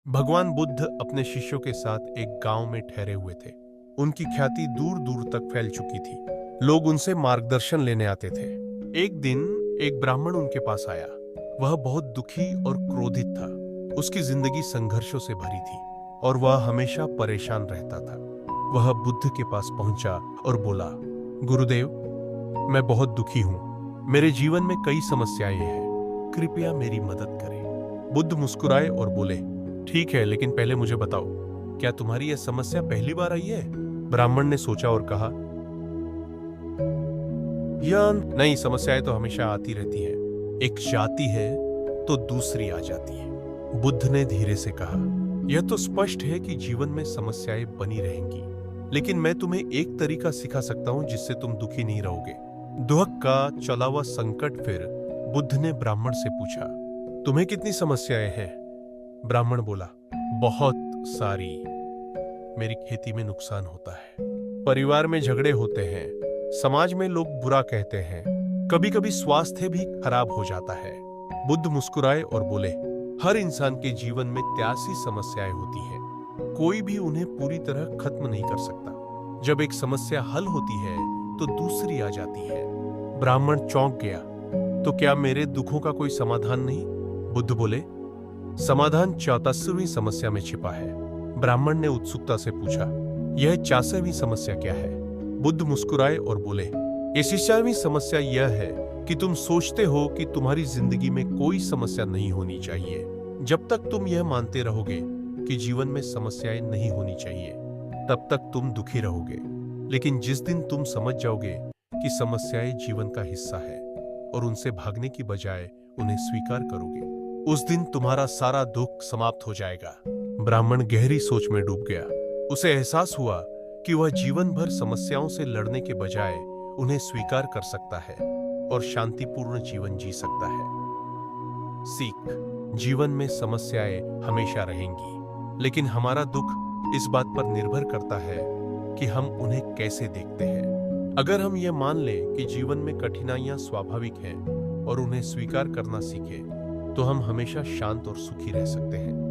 भगवान बुद्ध अपने शिष्यों के साथ एक गांव में ठहरे हुए थे। उनकी ख्याति दूर दूर तक फैल चुकी थी। लोग उनसे मार्गदर्शन लेने आते थे। एक दिन एक ब्राह्मण उनके पास आया। वह बहुत दुखी और क्रोधित था। उसकी जिंदगी संघर्षों से भरी थी और वह हमेशा परेशान रहता था। वह बुद्ध के पास पहुंचा और बोला, गुरुदेव, मैं बहुत दुखी हूं। मेरे जीवन में कई समस्याएं हैं। कृपया मेरी मदद करें। बुद्ध मुस्कुराए और बोले, ठीक है, लेकिन पहले मुझे बताओ, क्या तुम्हारी यह समस्या पहली बार आई है? ब्राह्मण ने सोचा और कहा, या नहीं, समस्याएं तो हमेशा आती रहती हैं। एक जाती है तो दूसरी आ जाती है। बुद्ध ने धीरे से कहा, यह तो स्पष्ट है कि जीवन में समस्याएं बनी रहेंगी, लेकिन मैं तुम्हें एक तरीका सिखा सकता हूं जिससे तुम दुखी नहीं रहोगे। दुहक का चला हुआ संकट। फिर बुद्ध ने ब्राह्मण से पूछा, तुम्हें कितनी समस्याएं हैं? ब्राह्मण बोला, बहुत सारी। मेरी खेती में नुकसान होता है, परिवार में झगड़े होते हैं, समाज में लोग बुरा कहते हैं, कभी कभी स्वास्थ्य भी खराब हो जाता है। बुद्ध मुस्कुराए और बोले, हर इंसान के जीवन में 83 समस्याएं होती हैं। कोई भी उन्हें पूरी तरह खत्म नहीं कर सकता। जब एक समस्या हल होती है तो दूसरी आ जाती है। ब्राह्मण चौंक गया, तो क्या मेरे दुखों का कोई समाधान नहीं? बुद्ध बोले, समाधान 84वीं समस्या में छिपा है। ब्राह्मण ने उत्सुकता से पूछा, यह 84वीं समस्या क्या है? बुद्ध मुस्कुराए और बोले, 86वीं समस्या यह है कि तुम सोचते हो कि तुम्हारी जिंदगी में कोई समस्या नहीं होनी चाहिए। जब तक तुम यह मानते रहोगे कि जीवन में समस्याएं नहीं होनी चाहिए, तब तक तुम दुखी रहोगे। लेकिन जिस दिन तुम समझ जाओगे कि समस्याएं जीवन का हिस्सा है और उनसे भागने की बजाय उन्हें स्वीकार करोगे, उस दिन तुम्हारा सारा दुख समाप्त हो जाएगा। ब्राह्मण गहरी सोच में डूब गया। उसे एहसास हुआ कि वह जीवन भर समस्याओं से लड़ने के बजाय उन्हें स्वीकार कर सकता है और शांतिपूर्ण जीवन जी सकता है। सीख, जीवन में समस्याएं हमेशा रहेंगी, लेकिन हमारा दुख इस बात पर निर्भर करता है कि हम उन्हें कैसे देखते हैं। अगर हम यह मान लें कि जीवन में कठिनाइयां स्वाभाविक हैं और उन्हें स्वीकार करना सीखें, तो हम हमेशा शांत और सुखी रह सकते हैं।